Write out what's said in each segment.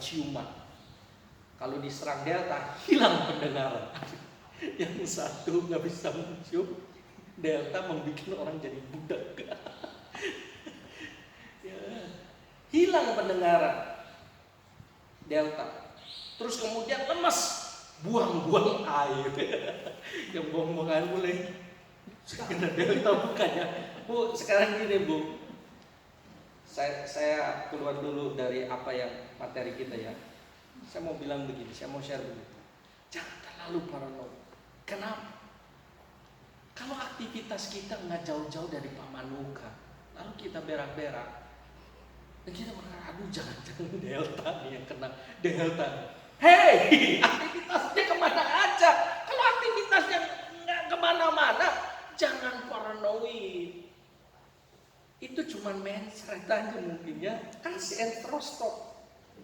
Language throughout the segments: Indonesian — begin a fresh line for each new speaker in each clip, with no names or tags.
penciuman. Kalau diserang Delta, hilang pendengaran. Yang satu nggak bisa mencium, Delta membuat orang jadi budak. Ya, hilang pendengaran Delta. Terus kemudian lemas, buang-buang air. Yang buang-buang air mulai kena Delta bukannya. Bu, sekarang gini Bu, saya keluar dulu dari apa yang materi kita ya. Saya mau bilang begini, saya mau share begini. Jangan terlalu paranoid. Kenapa? Kalau aktivitas kita nggak jauh-jauh dari Pamanuka, lalu kita berak-berak, dan kita berkata, aduh jangan-jangan Delta nih yang kena Delta. Hei, aktivitasnya kemana aja? Kalau aktivitasnya nggak kemana-mana, jangan paranoid. Itu cuma mensret aja mungkin ya. Kasih entrostop.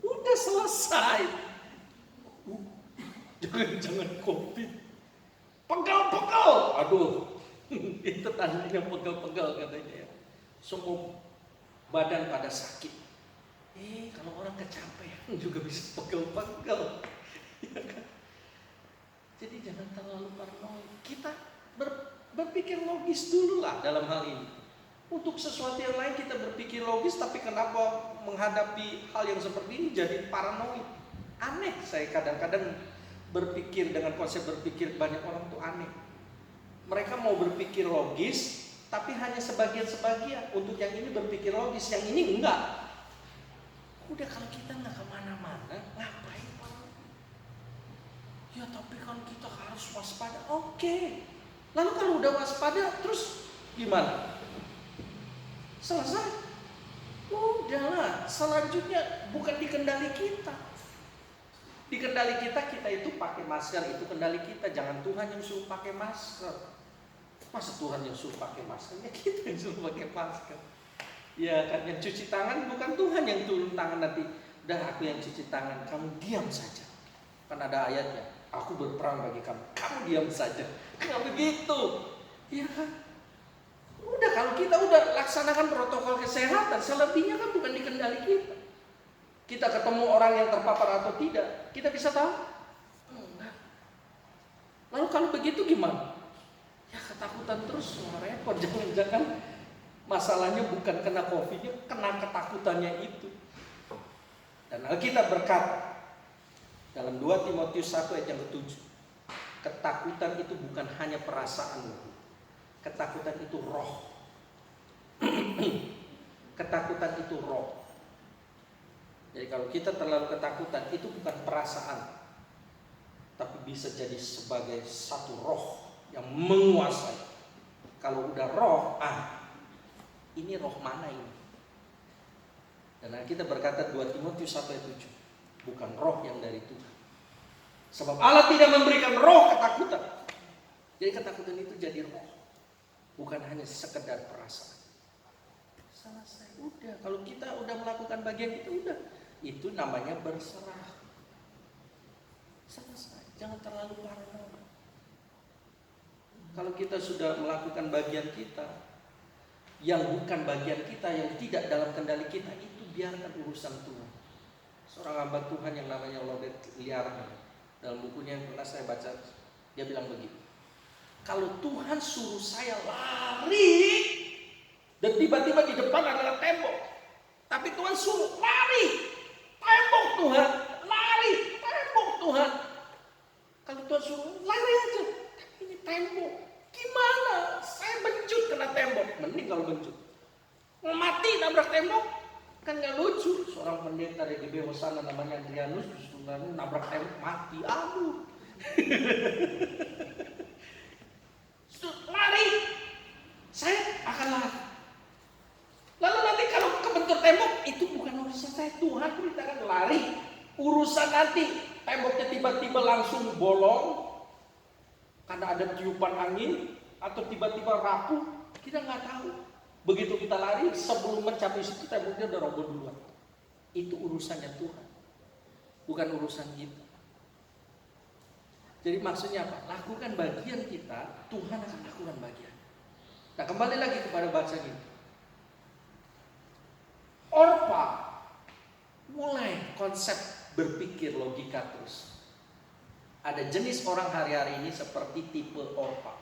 Udah selesai. Jangan COVID. Pegal-pegal. Aduh. Itu tandanya pegal-pegal katanya ya. Semua badan pada sakit. Kalau orang kecapean juga bisa pegal-pegal. Ya kan? Jadi jangan terlalu paranoid. Kita berpikir logis dulu lah dalam hal ini. Untuk sesuatu yang lain kita berpikir logis, tapi kenapa menghadapi hal yang seperti ini jadi paranoid? Aneh, saya kadang-kadang berpikir dengan konsep berpikir banyak orang tuh aneh. Mereka mau berpikir logis, tapi hanya sebagian-sebagian. Untuk yang ini berpikir logis, yang ini enggak. Udah kalau kita nggak kemana-mana, ngapain paranoid? Ya tapi kan kita harus waspada. Oke. Lalu kalau udah waspada, terus gimana? Selesai. Udahlah, selanjutnya bukan di kendali kita. Di kendali kita itu pakai masker, itu kendali kita. Jangan Tuhan yang suruh pakai masker. Masa Tuhan yang suruh pakai masker? Ya kita yang suruh pakai masker. Ya kan, yang cuci tangan bukan Tuhan yang turun tangan nanti. Udah aku yang cuci tangan, kamu diam saja. Kan ada ayatnya, aku berperang bagi kamu diam saja. Nggak begitu. Ya kan? Udah kalau kita udah laksanakan protokol kesehatan, selebihnya kan bukan di kendali kita. Kita ketemu orang yang terpapar atau tidak, kita bisa tahu? Enggak. Lalu kalau begitu gimana? Ya ketakutan terus, repot. Jangan-jangan masalahnya bukan kena COVID-nya, kena ketakutannya itu. Dan Alkitab berkata dalam 2 Timotius 1 ayat yang ke-7, ketakutan itu bukan hanya perasaan. Ketakutan itu roh. Ketakutan itu roh. Jadi kalau kita terlalu ketakutan, itu bukan perasaan, tapi bisa jadi sebagai satu roh yang menguasai. Kalau udah roh, ini roh mana ini? Dan kita berkata 2 Timotius 1 ayat 7, bukan roh yang dari Tuhan. Sebab Allah tidak memberikan roh ketakutan. Jadi ketakutan itu jadi roh, bukan hanya sekedar perasaan. Selesai, udah. Kalau kita udah melakukan bagian itu, udah. Itu namanya berserah. Selesai, jangan terlalu paranoid. Kalau kita sudah melakukan bagian kita, yang bukan bagian kita, yang tidak dalam kendali kita, itu biarkan urusan Tuhan. Seorang hamba Tuhan yang namanya Robert Liara, dalam bukunya yang pernah saya baca, dia bilang begini, kalau Tuhan suruh saya lari, dan tiba-tiba di depan adalah tembok, tapi Tuhan suruh lari, tembok Tuhan, lari, tembok Tuhan. Kalau Tuhan suruh lari aja, tapi ini tembok, gimana? Saya bencut kena tembok, mending kalau bencut. Mau mati nabrak tembok, kan nggak lucu. Seorang pendeta dari GBW sana namanya Adrianus, nabrak tembok mati, aduh. Lari, saya akan lari. Lalu nanti kalau kebentur tembok, itu bukan urusan saya. Tuhan perintahkan lari. Urusan nanti temboknya tiba-tiba langsung bolong karena ada tiupan angin, atau tiba-tiba rapuh, kita nggak tahu. Begitu kita lari, sebelum mencapai situ temboknya udah roboh duluan. Itu urusannya Tuhan, bukan urusan kita. Jadi maksudnya apa? Lakukan bagian kita, Tuhan akan lakukan bagian. Nah kembali lagi kepada bahasa ini. Orpa mulai konsep berpikir logika terus. Ada jenis orang hari-hari ini seperti tipe Orpa.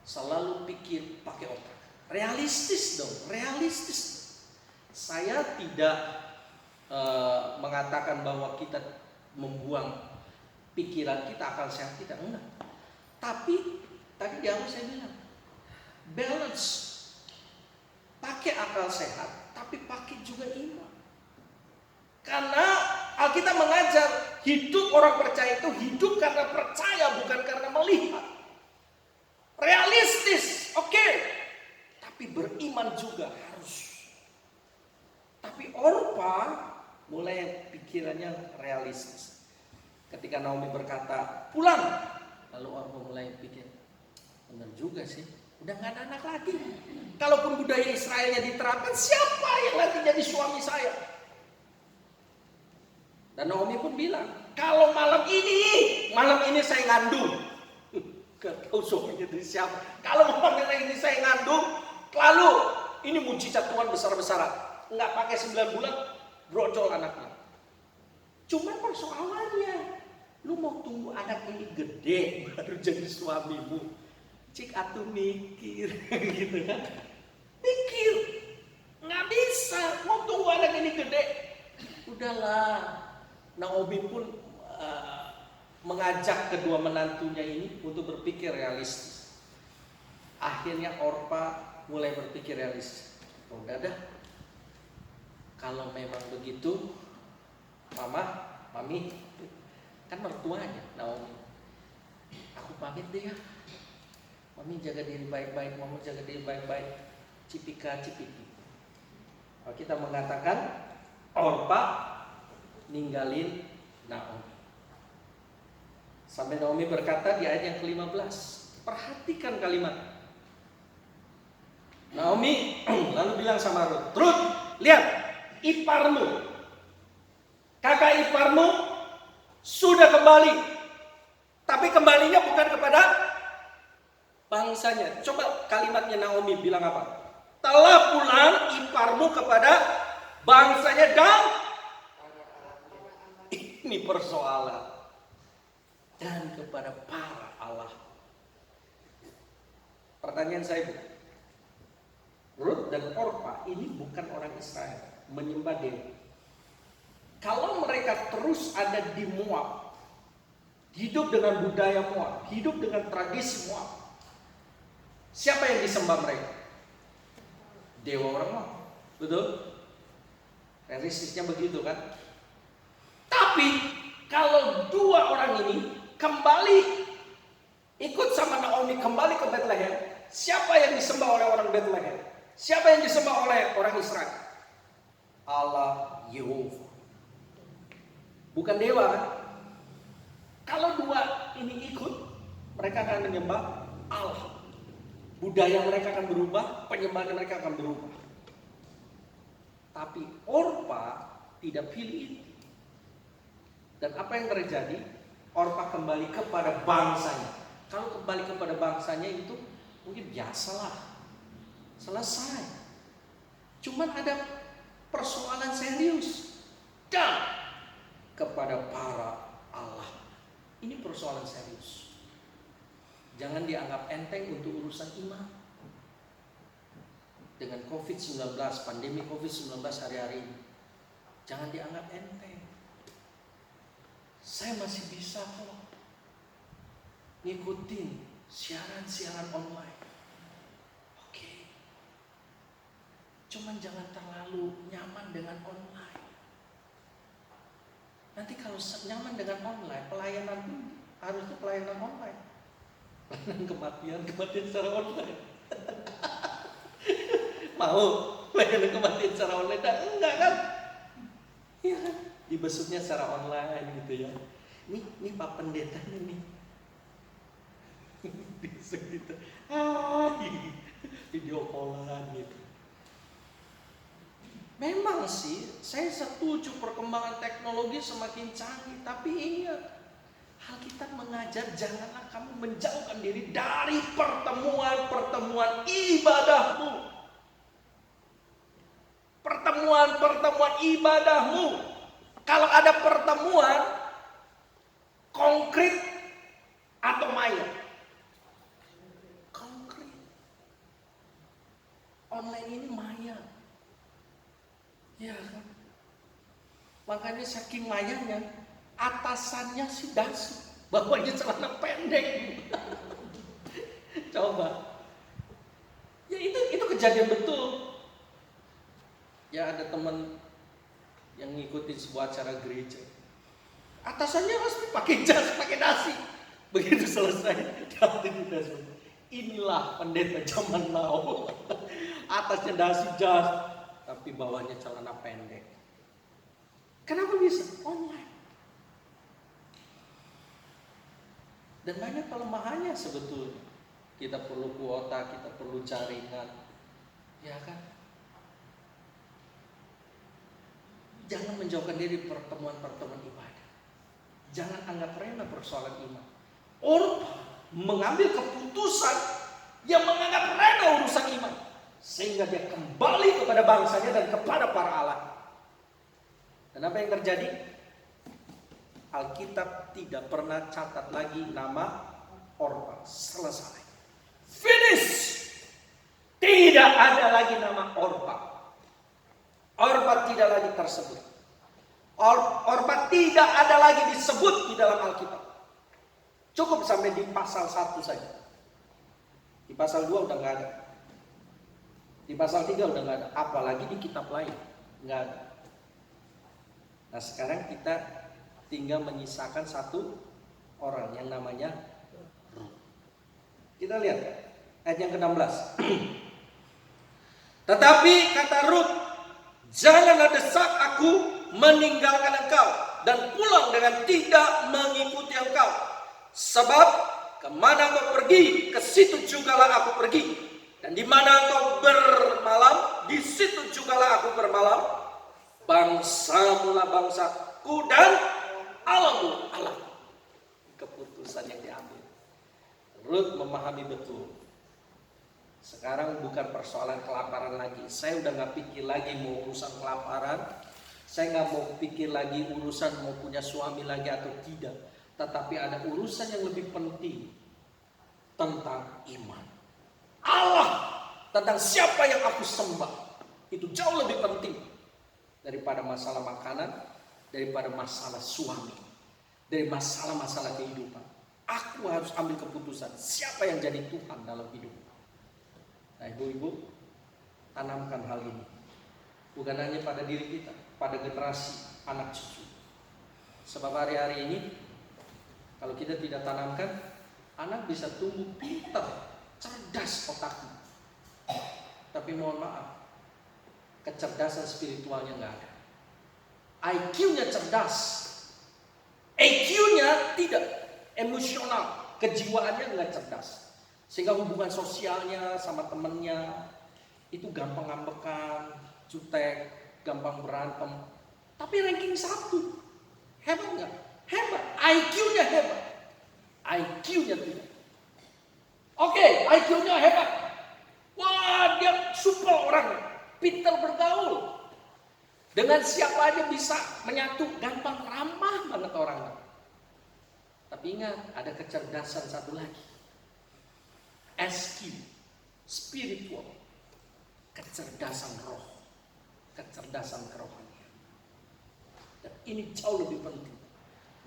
Selalu pikir pakai otak. Realistis dong, realistis. Saya tidak mengatakan bahwa kita membuang pikiran kita, akal sehat kita, enggak. Tapi tadi di awal saya bilang balance, pakai akal sehat, tapi pakai juga iman. Karena Alkitab mengajar hidup orang percaya itu hidup karena percaya, bukan karena melihat. Realistis, oke. Tapi beriman juga harus. Tapi Orpa mulai pikirannya realistis. Ketika Naomi berkata pulang, lalu Orpa mulai pikir, benar juga sih, udah gak ada anak lagi. Kalaupun budaya Israelnya diterapkan, siapa yang nanti jadi suami saya? Dan Naomi pun bilang, kalau malam ini saya ngandung. Gak tahu suaminya dari siapa. Kalau malam ini saya ngandung, lalu ini mujizat Tuhan besar-besaran. Nggak pakai 9 bulan, brojol anaknya. Cuma persoalannya, lu mau tunggu anak ini gede baru jadi suamimu. Cik atuh mikir, gitu kan? Mikir, nggak bisa. Mau tunggu anak ini gede, udahlah. Naomi pun mengajak kedua menantunya ini untuk berpikir realistis. Akhirnya Orpa mulai berpikir realistis. Udah dah, kalau memang begitu, mami, kan mertuanya Naomi, aku pamit deh ya. Mami jaga diri baik-baik, mami jaga diri baik-baik. Cipika cipiki. Kita mengatakan Orpa ninggalin Naomi. Sampai Naomi berkata di ayat yang ke-15. Perhatikan kalimat. Naomi lalu bilang sama Ruth, Ruth, lihat, iparmu, kakak iparmu sudah kembali. Tapi kembalinya bukan kepada bangsanya. Coba kalimatnya Naomi bilang apa? Telah pulang iparmu kepada bangsanya dan ini persoalan. Dan kepada para Allah. Pertanyaan saya, Ruth dan Orpa ini bukan orang Israel, menyembah dewa. Kalau mereka terus ada di Moab, hidup dengan budaya Moab, hidup dengan tradisi Moab, siapa yang disembah mereka? Dewa orang Moab, betul? Realistisnya begitu kan? Tapi kalau dua orang ini kembali ikut sama Naomi kembali ke Bethlehem, siapa yang disembah oleh orang Bethlehem? Siapa yang disembah oleh orang Israel? Allah Yehova. Bukan dewa kan? Kalau dua ini ikut, mereka akan menyembah Allah. Budaya mereka akan berubah, penyembahan mereka akan berubah. Tapi Orpa tidak pilih itu. Dan apa yang terjadi? Orpa kembali kepada bangsanya. Kalau kembali kepada bangsanya itu mungkin biasalah, selesai. Cuman ada persoalan serius. Dan kepada para Allah. Ini persoalan serius. Jangan dianggap enteng untuk urusan iman. Dengan COVID-19, pandemi COVID-19 hari-hari ini, jangan dianggap enteng. Saya masih bisa kok ngikutin siaran-siaran online. Oke. Cuman jangan terlalu nyaman dengan online. Nanti kalau nyaman dengan online, pelayanan pun harusnya pelayanan online. Pelayanan kematian secara online. Mau pelayanan kematian secara online? Enggak kan? Iya kan? Dibesuknya secara online gitu ya. Nih Pak Pendetanya nih. Besok gitu. Video callan gitu. Memang sih, saya setuju perkembangan teknologi semakin canggih. Tapi ingat, Alkitab mengajar janganlah kamu menjauhkan diri dari pertemuan-pertemuan ibadahmu. Pertemuan-pertemuan ibadahmu. Kalau ada pertemuan konkret atau maya? Konkret. Online ini maya. Ya kan? Makanya saking mayanya, atasannya si dasi, bawahnya celana pendek. Coba. Ya itu kejadian betul. Ya ada teman yang ngikutin sebuah acara gereja. Atasannya pasti pakai jas, pakai dasi. Begitu selesai, inilah pendeta zaman now. Atasnya dasi jas, tapi bawahnya celana pendek. Kenapa bisa? Online. Dan banyak kelemahannya sebetulnya. Kita perlu kuota, kita perlu jaringan. Ya kan? Jangan menjauhkan diri pertemuan-pertemuan ibadah. Jangan anggap remeh persoalan iman. Orba mengambil keputusan yang menganggap remeh urusan iman. Sehingga dia kembali kepada bangsanya dan kepada para Allah. Dan apa yang terjadi? Alkitab tidak pernah catat lagi nama Orba. Selesai. Finish. Tidak ada lagi nama Orba. Orba tidak lagi tersebut. Orba tidak ada lagi disebut di dalam Alkitab. Cukup sampai di pasal 1 saja. Di pasal 2 udah nggak ada. Di pasal 3 udah nggak ada. Apalagi di kitab lain nggak ada. Nah sekarang kita tinggal menyisakan satu orang yang namanya Rut. Kita lihat ayat yang ke-16. Tetapi kata Rut, janganlah desak aku meninggalkan engkau dan pulang dengan tidak mengikuti engkau. Sebab kemana engkau pergi, ke situ jugalah aku pergi. Dan di mana engkau bermalam, di situ jugalah aku bermalam. Bangsamu lah bangsaku dan Allahmu Allahku. Keputusan yang diambil. Rut memahami betul. Sekarang bukan persoalan kelaparan lagi. Saya udah gak pikir lagi mau urusan kelaparan. Saya gak mau pikir lagi urusan mau punya suami lagi atau tidak. Tetapi ada urusan yang lebih penting. Tentang iman. Allah. Tentang siapa yang aku sembah. Itu jauh lebih penting. Daripada masalah makanan. Daripada masalah suami. Dari masalah-masalah kehidupan. Aku harus ambil keputusan. Siapa yang jadi Tuhan dalam hidup. Nah ibu-ibu, tanamkan hal ini. Bukan hanya pada diri kita, pada generasi anak cucu. Sebab hari-hari ini, kalau kita tidak tanamkan, anak bisa tumbuh pintar, cerdas otaknya. Tapi mohon maaf, kecerdasan spiritualnya nggak ada. IQ-nya cerdas, EQ-nya tidak, emosional, kejiwaannya nggak cerdas. Sehingga hubungan sosialnya sama temennya itu gampang ngambekan, jutek, gampang berantem. Tapi ranking 1. Hebat nggak? Hebat. IQ-nya hebat. IQ-nya tidak. Oke, IQ-nya hebat. Wah, dia super orang. Pintar bergaul. Dengan siapa aja bisa menyatu. Gampang ramah banget orangnya. Tapi ingat, ada kecerdasan satu lagi. SQ, spiritual, kecerdasan roh, kecerdasan kerohanian. Dan ini jauh lebih penting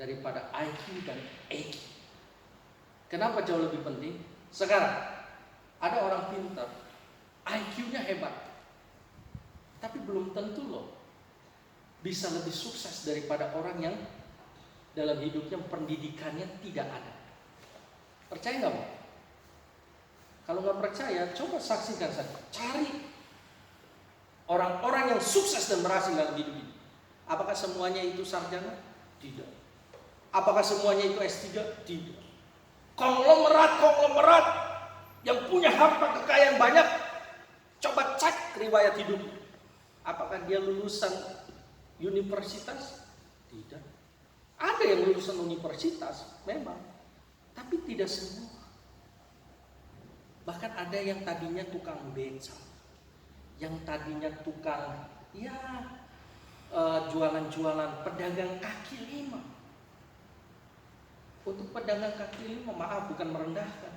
daripada IQ dan EQ. Kenapa jauh lebih penting? Sekarang ada orang pintar, IQ-nya hebat, tapi belum tentu loh bisa lebih sukses daripada orang yang dalam hidupnya pendidikannya tidak ada. Percaya nggak, Bu? Kalau nggak percaya, coba saksikan saja. Cari orang-orang yang sukses dan berhasil dalam hidup ini. Apakah semuanya itu sarjana? Tidak. Apakah semuanya itu S3? Tidak. Konglomerat yang punya harta kekayaan banyak, coba cek riwayat hidupnya. Apakah dia lulusan universitas? Tidak. Ada yang lulusan universitas, memang. Tapi tidak semua. Bahkan ada yang tadinya tukang beca, yang tadinya tukang Ya, jualan-jualan pedagang kaki lima. Untuk pedagang kaki lima, maaf bukan merendahkan,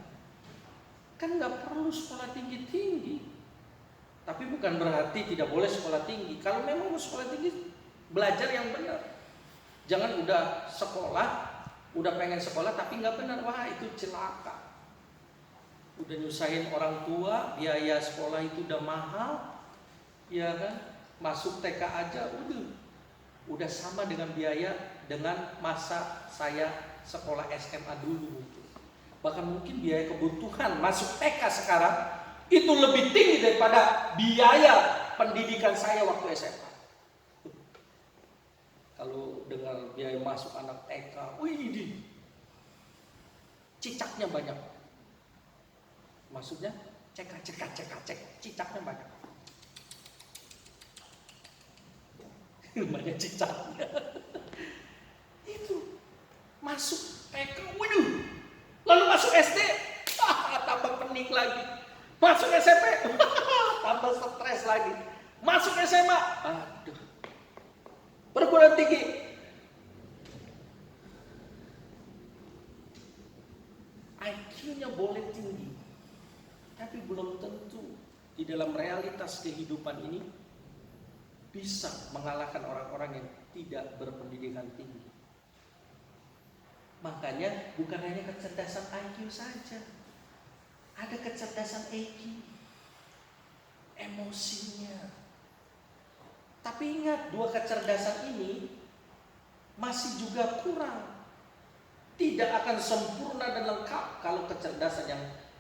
kan nggak perlu sekolah tinggi-tinggi. Tapi bukan berarti tidak boleh sekolah tinggi. Kalau memang mau sekolah tinggi, belajar yang benar. Jangan udah sekolah, udah pengen sekolah tapi nggak benar, wah itu celaka. Udah nyusahin orang tua, biaya sekolah itu udah mahal, ya kan? Masuk TK aja udah sama dengan biaya dengan masa saya sekolah SMA dulu. Bahkan mungkin biaya kebutuhan masuk TK sekarang itu lebih tinggi daripada biaya pendidikan saya waktu SMA. Kalau dengar biaya masuk anak TK, wih, cicaknya banyak. Maksudnya cek, cicaknya banyak. Banyak cicaknya. Itu masuk TK, waduh. Lalu masuk SD, tambah pening lagi. Masuk SMP, tambah stres lagi. Masuk SMA, aduh. Perguruan tinggi, IQ-nya boleh tinggi, tapi belum tentu di dalam realitas kehidupan ini bisa mengalahkan orang-orang yang tidak berpendidikan tinggi. Makanya bukan hanya kecerdasan IQ saja, ada kecerdasan EQ, emosinya. Tapi ingat, dua kecerdasan ini masih juga kurang. Tidak akan sempurna dan lengkap kalau kecerdasan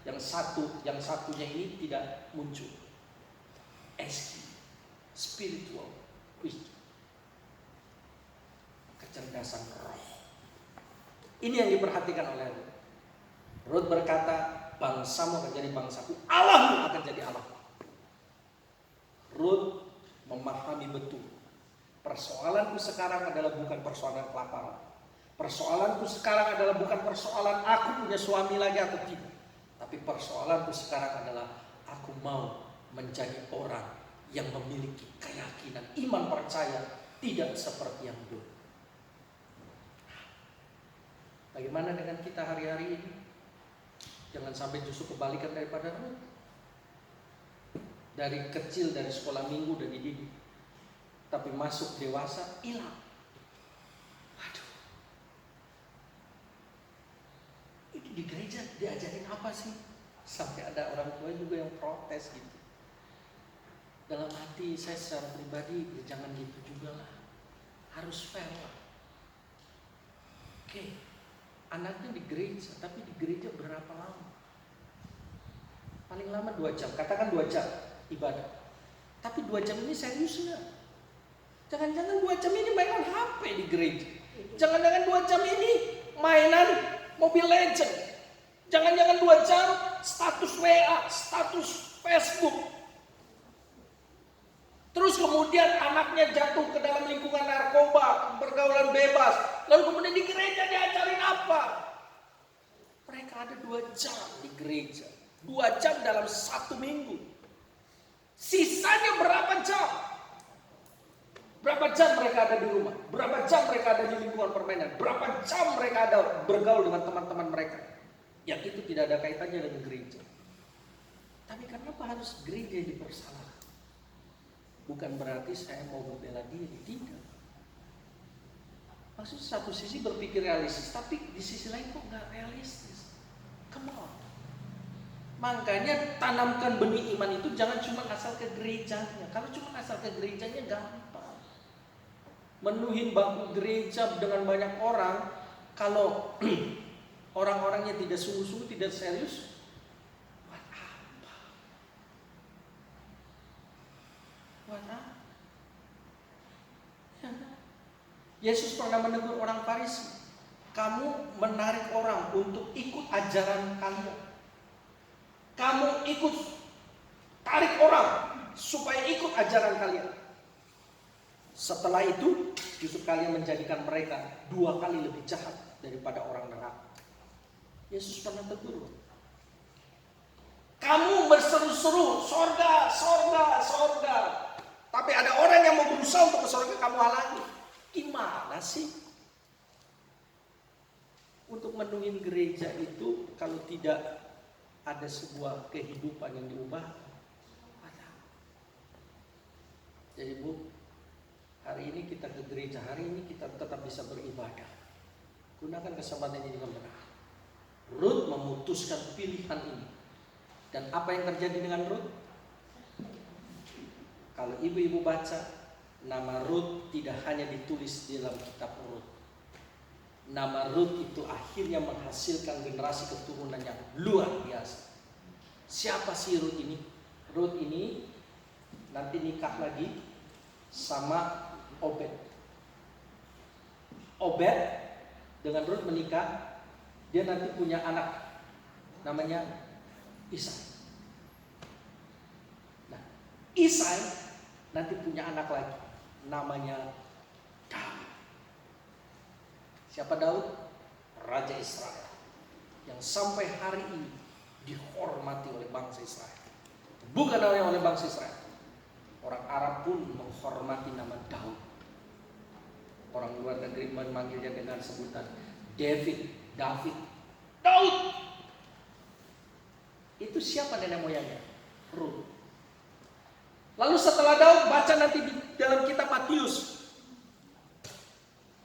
yang satunya ini tidak muncul. SQ, spiritual wisdom, kecerdasan roh. Ini yang diperhatikan oleh Rut. Rut berkata, bangsamu akan jadi bangsaku, Allahmu akan jadi Allahku. Rut memahami betul, persoalanku sekarang adalah bukan persoalan kelaparan. Persoalanku sekarang adalah bukan persoalan aku punya suami lagi atau tidak. Tapi persoalanku sekarang adalah aku mau menjadi orang yang memiliki keyakinan, iman, percaya, tidak seperti yang dulu. Bagaimana dengan kita hari-hari ini? Jangan sampai justru kebalikan daripada Rut. Dari kecil, dari sekolah minggu udah dididik, tapi masuk dewasa hilang. Aduh, itu di gereja diajarin apa sih? Sampai ada orang tua juga yang protes gitu. Dalam hati saya secara pribadi, ya jangan gitu juga lah, harus fair lah. Oke, anaknya di gereja, tapi di gereja berapa lama? Paling lama 2 jam, katakan 2 jam ibadah. Tapi 2 jam ini serius nggak? Jangan-jangan 2 jam ini mainan HP di gereja. Jangan-jangan 2 jam ini mainan Mobile Legend. Jangan-jangan 2 jam status WA, status Facebook. Terus kemudian anaknya jatuh ke dalam lingkungan narkoba, pergaulan bebas. Lalu kemudian di gereja diajarin apa? Mereka ada 2 jam di gereja. 2 jam dalam 1 minggu. Sisanya berapa jam? Berapa jam mereka ada di rumah? Berapa jam mereka ada di lingkungan permainan? Berapa jam mereka ada bergaul dengan teman-teman mereka? Yang itu tidak ada kaitannya dengan gereja. Tapi kenapa harus gereja dipersalahkan? Bukan berarti saya mau membela diri, tidak. Maksudnya satu sisi berpikir realistis, tapi di sisi lain kok nggak realistis. Come on. Makanya tanamkan benih iman itu jangan cuma asal ke gerejanya. Kalau cuma asal ke gerejanya gampang. Menuhin bangku gereja dengan banyak orang, kalau orang-orangnya tidak sungguh-sungguh, tidak serius, buat apa? Buat apa? Yesus pernah menegur orang Farisi, kamu menarik orang untuk ikut ajaran kalian. Kamu ikut tarik orang supaya ikut ajaran kalian. Setelah itu justru kalian menjadikan mereka 2 kali lebih jahat daripada orang neraka. Yesus pernah tegur. Kamu berseru-seru, sorga, sorga, sorga. Tapi ada orang yang mau berusaha untuk ke surga, kamu halangi. Gimana sih? Untuk menuhin gereja itu kalau tidak ada sebuah kehidupan yang diubah, ada. Jadi Bu, hari ini kita ke gereja, hari ini kita tetap bisa beribadah. Gunakan kesempatan ini dengan benar. Ruth memutuskan pilihan ini. Dan apa yang terjadi dengan Ruth? Kalau ibu-ibu baca, nama Ruth tidak hanya ditulis di dalam kitab Ruth. Nama Ruth itu akhirnya menghasilkan generasi keturunan yang luar biasa. Siapa sih Ruth ini? Ruth ini nanti nikah lagi sama Obed. Obed dengan Ruth menikah, dia nanti punya anak namanya Isai. Nah, Isai nanti punya anak lagi namanya Daud. Siapa Daud? Raja Israel yang sampai hari ini dihormati oleh bangsa Israel. Bukan hanya oleh bangsa Israel, orang Arab pun menghormati nama Daud. Orang luar negeri memanggilnya dengan sebutan David. Daud. Itu siapa nenek moyangnya? Ruth. Lalu setelah Daud, baca nanti di dalam kitab Matius,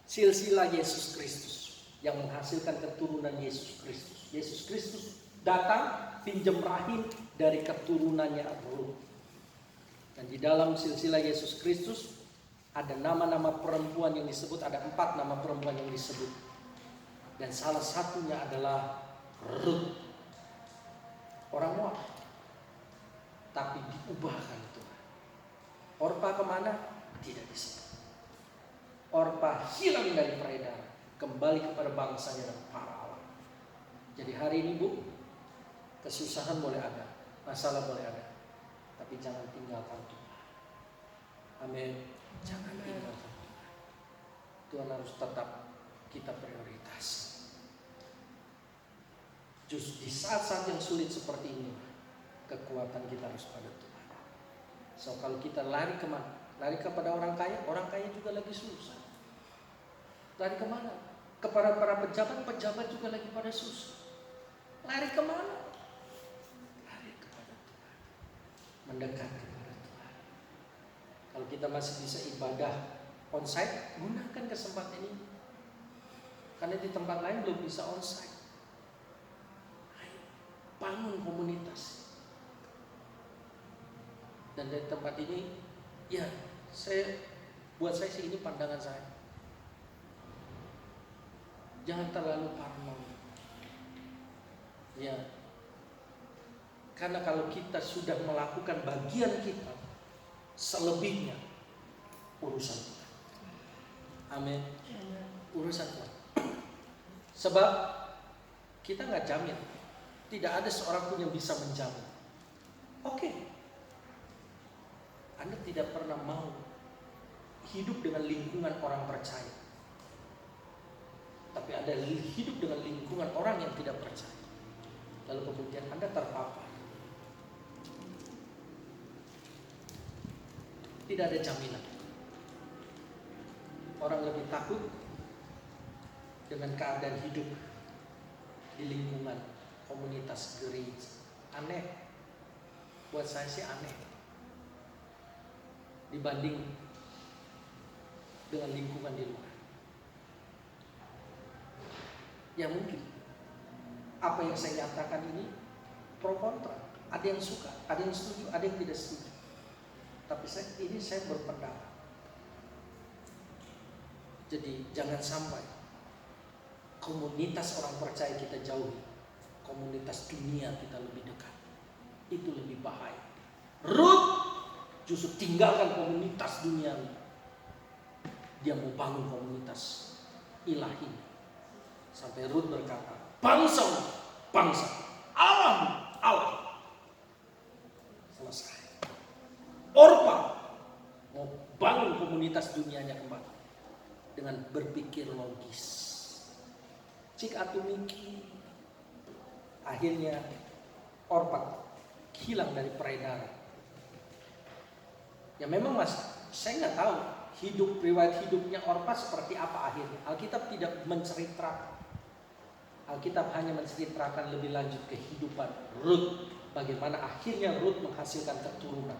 silsilah Yesus Kristus yang menghasilkan keturunan Yesus Kristus. Yesus Kristus datang pinjam rahim dari keturunannya Ruth. Dan di dalam silsilah Yesus Kristus ada nama-nama perempuan yang disebut, ada 4 nama perempuan yang disebut. Dan salah satunya adalah Ruth, orang Moab. Tapi diubahkan Tuhan. Orpa kemana? Tidak disebut. Orpa hilang dari peredaran, kembali kepada bangsanya dan para Allah. Jadi hari ini Bu, kesusahan boleh ada, masalah boleh ada, tapi jangan tinggalkan Tuhan. Amin. Jangan tinggalkan Tuhan. Tuhan harus tetap kita prioritas. Justru di saat-saat yang sulit seperti ini, kekuatan kita harus pada Tuhan. So kalau kita lari kemana? Lari kepada orang kaya juga lagi susah. Lari kemana? Kepada para pejabat juga lagi pada susah. Lari kemana? Lari kepada Tuhan. Mendekat kepada Tuhan. Kalau kita masih bisa ibadah onsite, gunakan kesempatan ini. Karena di tempat lain belum bisa onsite. Ayo, bangun komunitas. Dan dari tempat ini, ya, buat saya sih ini pandangan saya. Jangan terlalu parno. Ya. Karena kalau kita sudah melakukan bagian kita, selebihnya urusan Tuhan. Amin. Urusan Tuhan. Sebab kita nggak jamin. Tidak ada seorang pun yang bisa menjamin. Oke. Anda tidak pernah mau hidup dengan lingkungan orang percaya. Tapi ada hidup dengan lingkungan orang yang tidak percaya. Lalu kemudian Anda terpapar. Tidak ada jaminan. Orang lebih takut dengan keadaan hidup di lingkungan komunitas gereja. Aneh. Buat saya sih aneh. Dibanding dengan lingkungan di luar. Ya mungkin apa yang saya nyatakan ini pro kontra. Ada yang suka, ada yang setuju, ada yang tidak setuju. Tapi saya berpendapat. Jadi jangan sampai komunitas orang percaya kita jauhi, komunitas dunia kita lebih dekat. Itu lebih bahaya. Ruth justru tinggalkan komunitas duniawi. Dia mau bangun komunitas ilahi. Sampai Ruth berkata, bangsa, alam. Selesai. Orpa mau bangun komunitas dunianya kembali dengan berpikir logis. Cik atumiki. Akhirnya Orpa hilang dari peredaran. Ya memang Mas, saya nggak tahu riwayat hidupnya Orpa seperti apa akhirnya. Alkitab tidak menceritakan. Alkitab hanya menceritakan lebih lanjut kehidupan Rut. Bagaimana akhirnya Rut menghasilkan keturunan.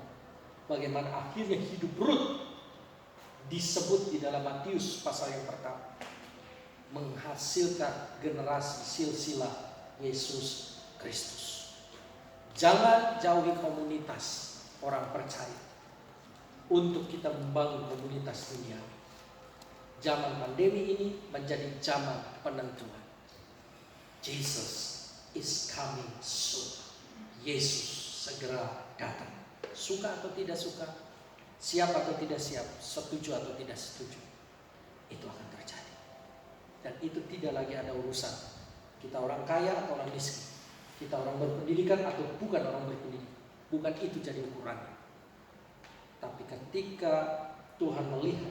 Bagaimana akhirnya hidup Rut disebut di dalam Matius pasal yang pertama. Menghasilkan generasi silsilah Yesus Kristus. Jangan jauhi komunitas orang percaya untuk kita membangun komunitas dunia. Zaman pandemi ini menjadi zaman penentuan. Jesus is coming soon. Yesus segera datang. Suka atau tidak suka, siap atau tidak siap, setuju atau tidak setuju, itu akan terjadi. Dan itu tidak lagi ada urusan kita orang kaya atau orang miskin, kita orang berpendidikan atau bukan orang berpendidikan. Bukan itu jadi ukurannya. Tapi ketika Tuhan melihat,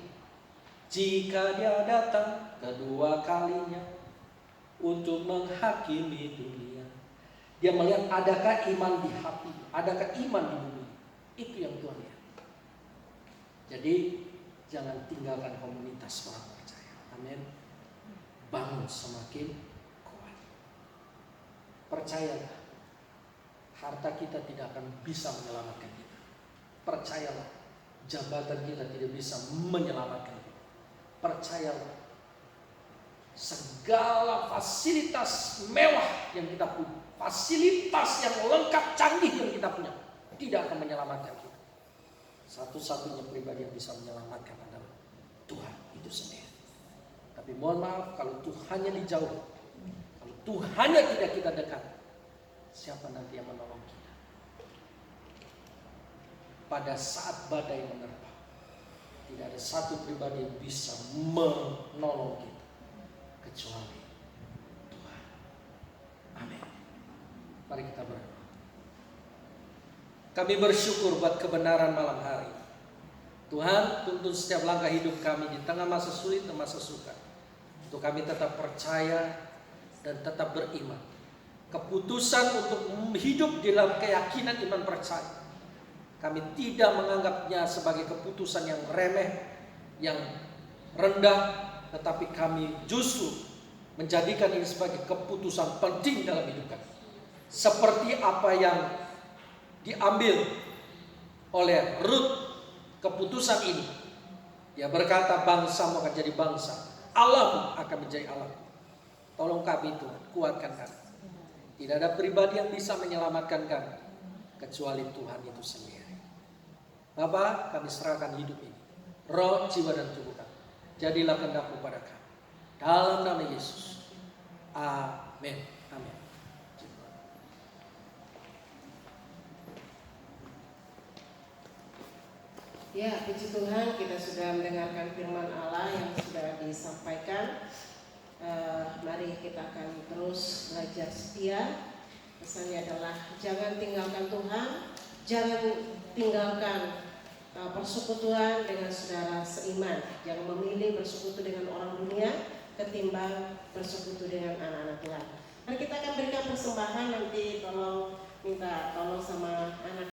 jika Dia datang kedua kalinya untuk menghakimi dunia, Dia melihat adakah iman di hati, adakah iman di bumi. Itu yang Tuhan lihat. Jadi jangan tinggalkan komunitas orang percaya. Amin. Bangun semakin kuat. Percayalah, harta kita tidak akan bisa menyelamatkan kita. Percayalah, jabatan kita tidak bisa menyelamatkan kita. Percayalah, segala fasilitas mewah yang kita punya, fasilitas yang lengkap canggih yang kita punya, tidak akan menyelamatkan kita. Satu-satunya pribadi yang bisa menyelamatkan adalah Tuhan itu sendiri. Tapi mohon maaf, kalau Tuhannya dijauh, kalau Tuhannya tidak kita dekat, siapa nanti yang menolong kita? Pada saat badai menerpa, tidak ada satu pribadi yang bisa menolong kita kecuali Tuhan. Amin. Mari kita berdoa. Kami bersyukur buat kebenaran malam hari. Tuhan, tuntun setiap langkah hidup kami di tengah masa sulit dan masa sukar, untuk kami tetap percaya dan tetap beriman. Keputusan untuk hidup dalam keyakinan iman percaya, kami tidak menganggapnya sebagai keputusan yang remeh, yang rendah, tetapi kami justru menjadikan ini sebagai keputusan penting dalam hidup kami. Seperti apa yang diambil oleh Rut, keputusan ini. Dia berkata, bangsamu akan jadi bangsa, Allahmu akan menjadi Allah. Tolong kami Tuhan, kuatkan kami. Tidak ada pribadi yang bisa menyelamatkan kami kecuali Tuhan itu sendiri. Bapa, kami serahkan hidup ini, roh, jiwa, dan tubuh kami. Jadilah kehendak-Mu pada kami. Dalam nama Yesus. Amin. Amin.
Ya, puji Tuhan, kita sudah mendengarkan firman Allah yang sudah disampaikan. Mari kita akan terus belajar setia. Pesannya adalah jangan tinggalkan Tuhan, jangan tinggalkan persekutuan dengan saudara seiman. Jangan memilih bersekutu dengan orang dunia ketimbang bersekutu dengan anak-anak Tuhan. Mari kita akan berikan persembahan, nanti minta tolong sama anak